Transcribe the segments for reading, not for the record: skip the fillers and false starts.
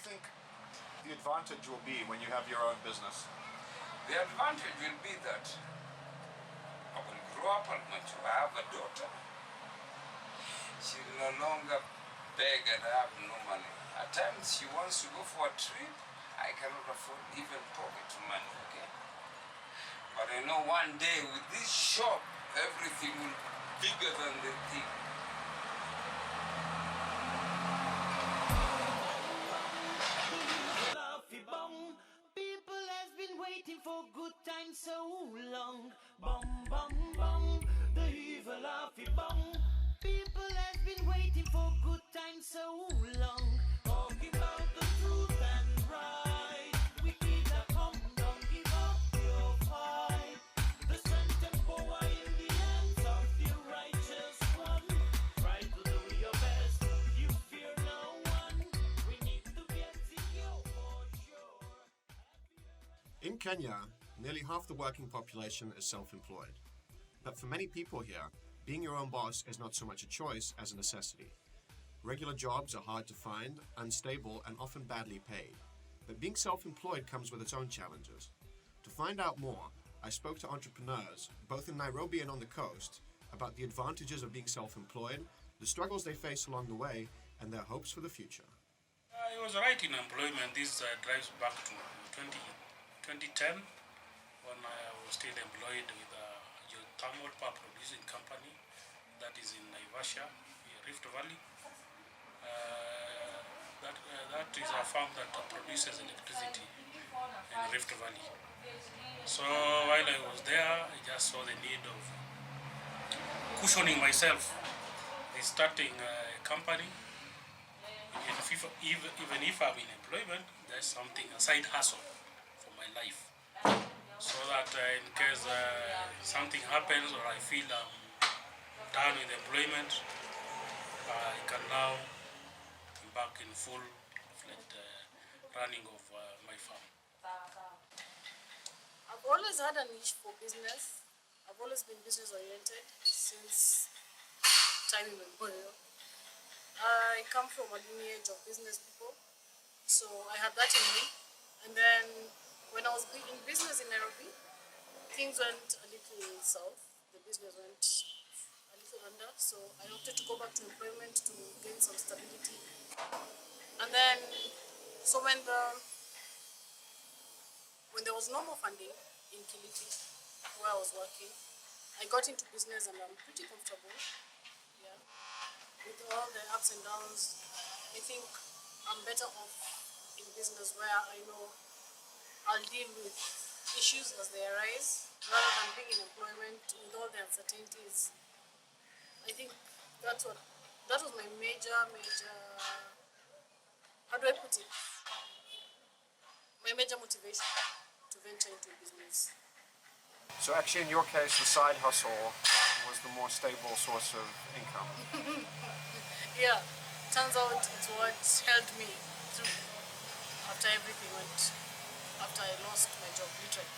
think the advantage will be when you have your own business? The advantage will be that I will grow up and when I have a daughter, she will no longer beg and have no money. At times she wants to go for a trip, I cannot afford even pocket money, okay? But I know one day with this shop, everything will be bigger than the thing. People has been waiting for good times so long. Bum bum bum, the evil laffy bum. People has been waiting for good times so long. Talking about the truth and right. We need to come, don't give up your fight. The strength and power in the hands of the righteous one. Try to do your best, you fear no one. We need to get secure for sure. In Kenya, nearly half the working population is self-employed. But for many people here, being your own boss is not so much a choice as a necessity. Regular jobs are hard to find, unstable, and often badly paid. But being self-employed comes with its own challenges. To find out more, I spoke to entrepreneurs, both in Nairobi and on the coast, about the advantages of being self-employed, the struggles they face along the way, and their hopes for the future. I was right in employment. This drives back to 2010 when I was still employed with a geothermal power producing company that is in Naivasha, Rift Valley. That is a farm that produces electricity in Rift Valley. So while I was there, I just saw the need of cushioning myself, starting a company. Even if I'm in employment, there's something, a side hustle for my life. So that in case something happens or I feel I'm done with employment, I can now be back in full-fledged running of my farm. I've always had a niche for business. I've always been business oriented since time immemorial. I come from a lineage of business people, so I had that in me. And then when I was in business in Nairobi, things went a little south. The business went a little under, so I opted to go back to employment to gain some stability. And then, so when there was no more funding in Kilifi, where I was working, I got into business and I'm pretty comfortable. Yeah. With all the ups and downs, I think I'm better off in business where I know I'll deal with issues as they arise rather than being in employment with all the uncertainties. I think that was my major, how do I put it? My major motivation to venture into business. So actually in your case, the side hustle was the more stable source of income. Yeah, turns out it's what held me through after everything after I lost my job, literally.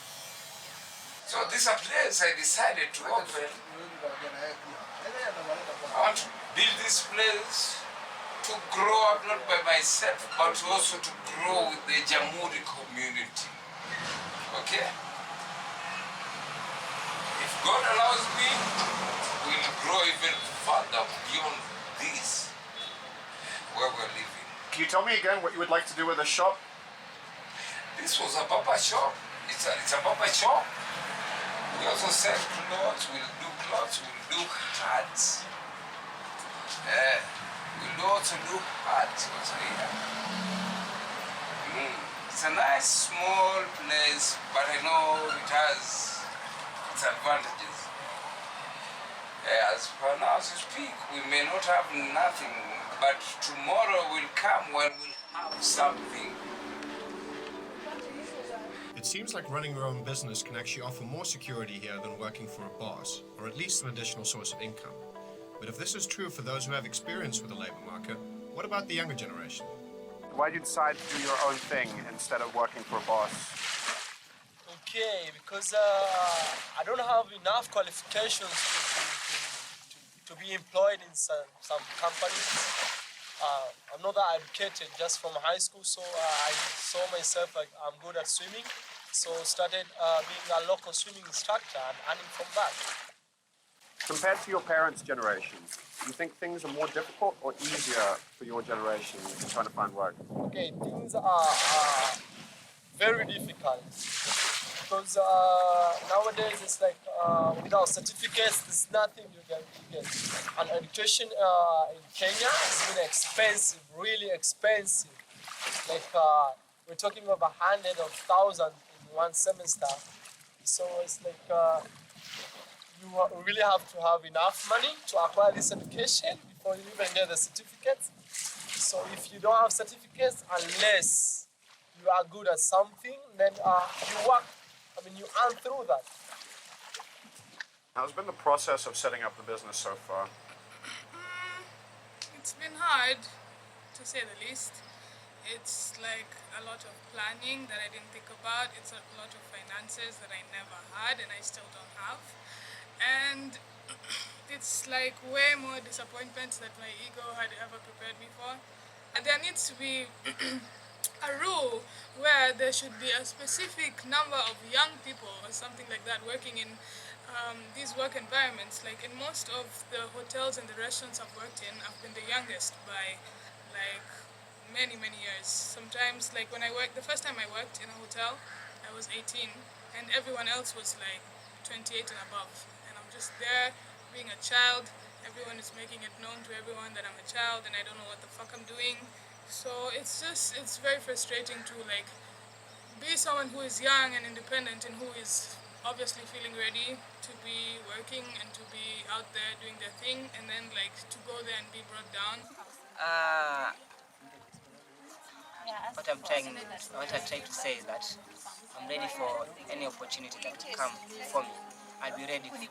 Yeah. So this is a place I decided to open. I want to build this place to grow up not by myself, but also to grow with the Jamhuri community. Okay? If God allows me, we'll grow even further beyond this, where we're living. Can you tell me again what you would like to do with the shop? This was a barber shop. It's a barber shop. We also sell clothes, we'll do hats. We'll also do hats also here. It's a nice small place, but I know it has its advantages. As for now, as we speak, we may not have nothing, but tomorrow will come when we'll have something. It seems like running your own business can actually offer more security here than working for a boss, or at least an additional source of income. But if this is true for those who have experience with the labor market, what about the younger generation? Why did you decide to do your own thing instead of working for a boss? Okay, because I don't have enough qualifications to be employed in some companies. I'm not that educated just from high school, so I saw myself like I'm good at swimming. So started being a local swimming instructor and earning from that. Compared to your parents' generation, do you think things are more difficult or easier for your generation in trying to find work? Okay, things are very difficult because nowadays it's like without certificates, there's nothing you get. And education in Kenya has been expensive, really expensive. Like we're talking of 100,000 in one semester. So it's like you really have to have enough money to acquire this education before you even get the certificates. So if you don't have certificates, unless you are good at something, then you work, you earn through that. How's been the process of setting up the business so far? It's been hard, to say the least. It's like a lot of planning that I didn't think about. It's a lot of finances that I never had and I still don't have. And it's like way more disappointments that my ego had ever prepared me for. And there needs to be a rule where there should be a specific number of young people or something like that working in these work environments. Like in most of the hotels and the restaurants I've worked in, I've been the youngest by like many years. Sometimes like when I worked, the first time I worked in a hotel, I was 18 and everyone else was like 28 and above. And I'm just there being a child. Everyone is making it known to everyone that I'm a child and I don't know what the fuck I'm doing. So it's very frustrating to like be someone who is young and independent and who is obviously feeling ready to be working and to be out there doing their thing, and then like to go there and be brought down. What I'm trying to say is that I'm ready for any opportunity that will come for me. I'll be ready for it.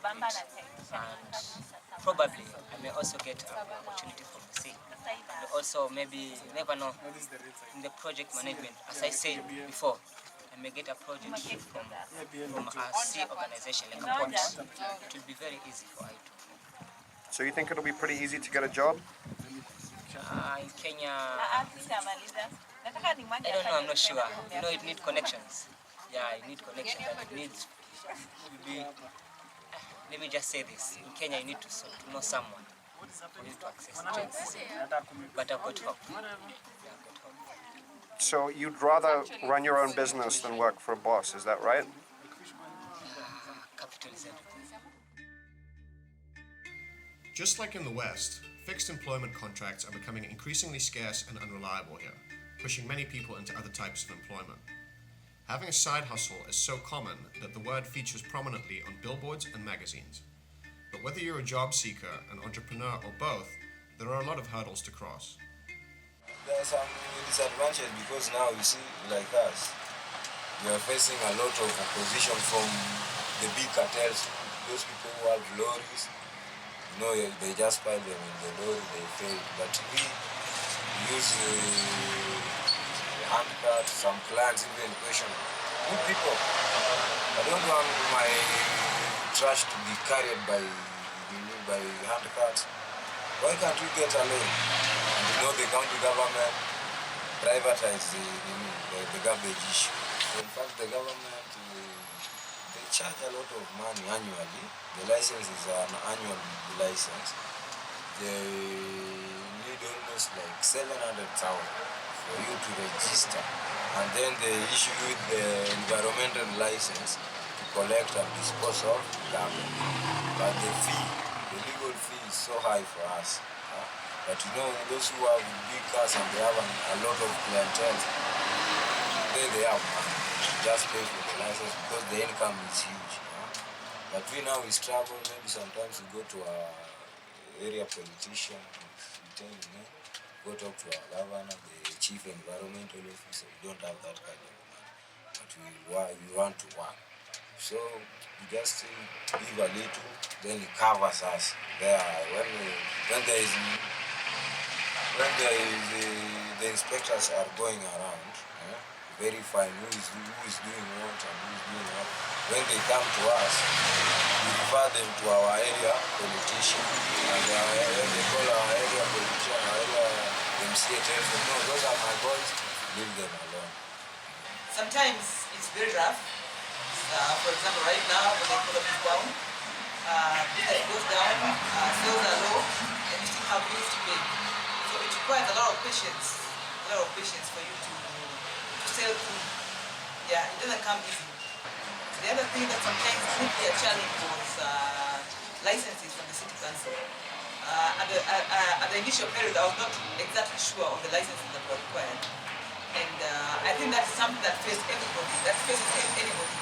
And probably I may also get an opportunity from the sea. And also maybe, you never know, in the project management, as I said before, I may get a project from a sea organization like a port. It will be very easy for I to. So you think it'll be pretty easy to get a job? In Kenya, I don't know, I'm not sure. You know, it needs connections. Yeah, it needs connections. And it needs to be, let me just say this. In Kenya, you need to know someone. You need to access jobs. But I've got hope. Yeah, I've got hope. So you'd rather run your own business than work for a boss, is that right? Capital is everything. Just like in the West, fixed employment contracts are becoming increasingly scarce and unreliable here, pushing many people into other types of employment. Having a side hustle is so common that the word features prominently on billboards and magazines. But whether you're a job seeker, an entrepreneur, or both, there are a lot of hurdles to cross. There are some disadvantages because now you see, like us, we are facing a lot of opposition from the big cartels, those people who have lorries. You know, they just pile them in the lorry, they fail. But we use hand carts, some clients even question, good people, I don't want my trash to be carried by hand carts. Why can't we get a loan? And you know, the county government privatize the garbage issue. So in fact, the government, they charge a lot of money annually. The license is an annual license. They need almost like 700,000 for you to register. And then they issue you the environmental license to collect and dispose of garbage. But the legal fee is so high for us. But you know, those who have big cars and they have a lot of clientele, they have money to just pay for the license because the income is huge. But we now struggle. Maybe sometimes we go to our area politician, we tell him, go talk to our governor, the chief environmental officer. We don't have that kind of money, but we want to work. So we just give a little, then it covers us. There, when the inspectors are going around, verifying who is doing what and who is doing what. When they come to us, we refer them to our area politician. And when they call our area politician, the appreciate them. No, those are my boys, leave them alone. Sometimes it's very rough. For example, right now when the economy is down, business goes down, sales are low, and you still have bills to pay. So it requires a lot of patience for you to sail through. Yeah, it doesn't come easy. The other thing that sometimes could be a challenge was licenses from the city council. At the initial period, I was not exactly sure of the licenses that were required. And I think that's something that faces everybody, anybody,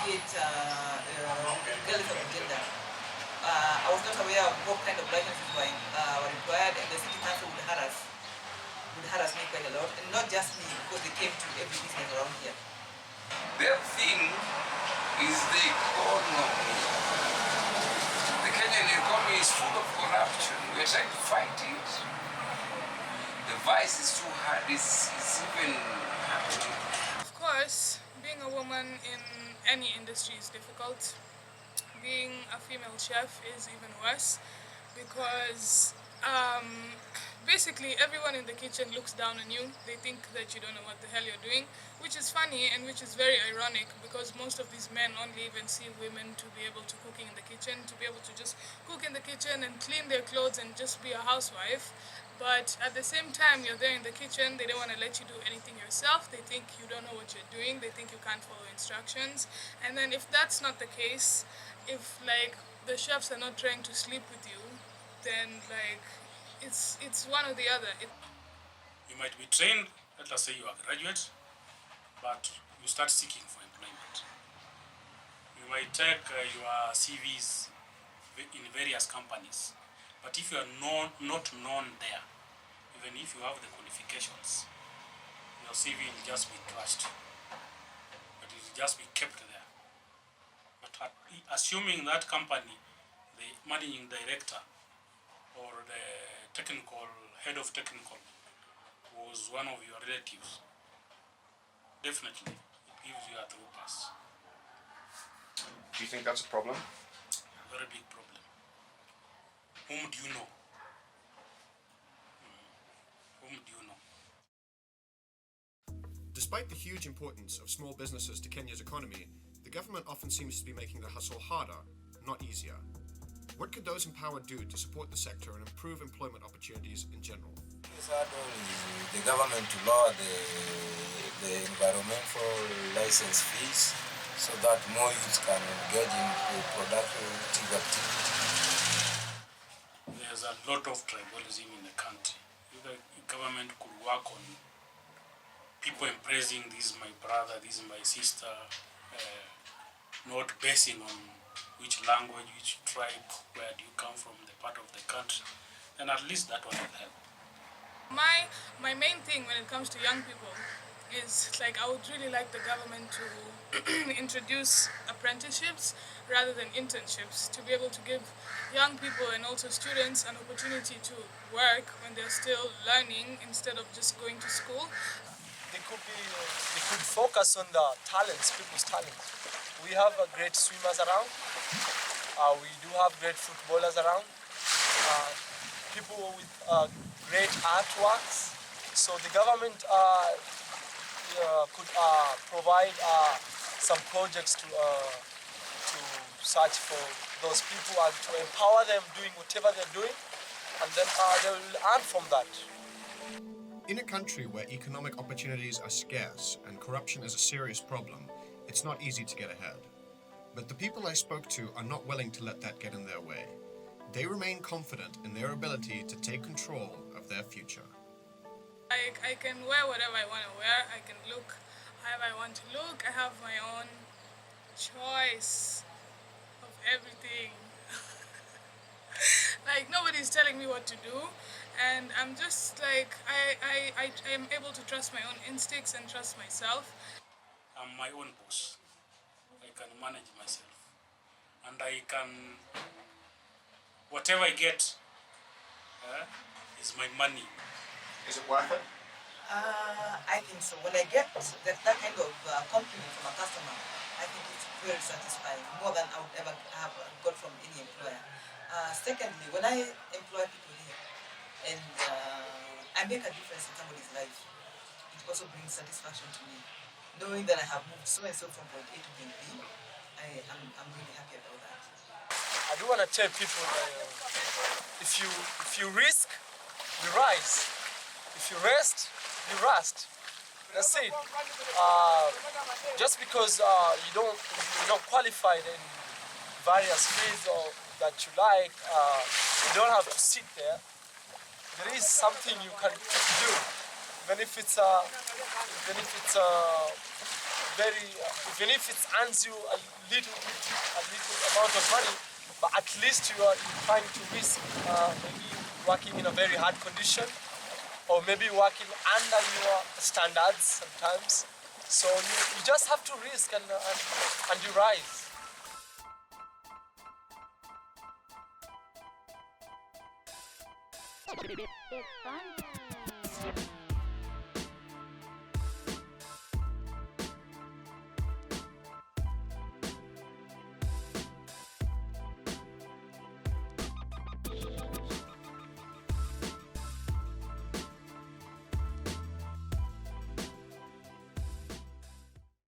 be it regardless of gender. I was not aware of what kind of licenses were required, and the city council would harass me quite a lot, and not just me, because they came to every business around here. Their thing is the economy. The Kenyan economy is full of corruption. We're trying to fight it. The vice is too hard. It's even happening. Of course, being a woman in any industry is difficult. Being a female chef is even worse because basically everyone in the kitchen looks down on you. They think that you don't know what the hell you're doing, which is funny and which is very ironic because most of these men only even see women to be able to cook in the kitchen, to be able to just cook in the kitchen and clean their clothes and just be a housewife. But at the same time, you're there in the kitchen, they don't want to let you do anything yourself. They think you don't know what you're doing. They think you can't follow instructions. And then if that's not the case, if like the chefs are not trying to sleep with you, then like it's one or the other. You might be trained, let us say you are a graduate, but you start seeking for employment. You might take your CVs in various companies, but if you are not known there, even if you have the qualifications, your CV will just be trashed, but it will just be kept there. But assuming that company, the managing director or the technical head of technical was one of your relatives, definitely it gives you a through pass. Do you think that's a problem? A very big problem. Whom do you know? Whom do you know? Despite the huge importance of small businesses to Kenya's economy, the government often seems to be making the hustle harder, not easier. What could those in power do to support the sector and improve employment opportunities in general? It's hard on the government to lower the environmental license fees so that more youths can engage in productive activity. There's a lot of tribalism in the country. If the government could work on people embracing this is my brother, this is my sister, not basing on which language, which tribe, where do you come from, the part of the country, then at least that one will help. My main thing when it comes to young people is like I would really like the government to introduce apprenticeships rather than internships to be able to give young people and also students an opportunity to work when they're still learning instead of just going to school. They could focus on the talents, people's talents. We have great swimmers around. We do have great footballers around. People with great artworks. So the government could provide some projects to search for those people and to empower them doing whatever they're doing, and then they will earn from that. In a country where economic opportunities are scarce and corruption is a serious problem, it's not easy to get ahead. But the people I spoke to are not willing to let that get in their way. They remain confident in their ability to take control of their future. I can wear whatever I want to wear. I can look however I want to look. I have my own choice of everything. Like nobody's telling me what to do, and I'm just like I am able to trust my own instincts and trust myself. I'm my own boss. I can manage myself, and I can, whatever I get is my money. Is it worth it? I think so. When I get that kind of compliment from a customer, I think it's very satisfying, more than I would ever have got from any employer. Secondly, when I employ people here, and I make a difference in somebody's life, it also brings satisfaction to me. Knowing that I have moved so and so from point A to point B, I'm really happy about that. I do want to tell people that if you risk, you rise. If you rest, you rust. That's it. Just because you're not qualified in various fields or that you like, you don't have to sit there. There is something you can do, even if it earns you a little amount of money, but at least you are trying to risk maybe working in a very hard condition, or maybe working under your standards sometimes. So you just have to risk and you rise. It's fun.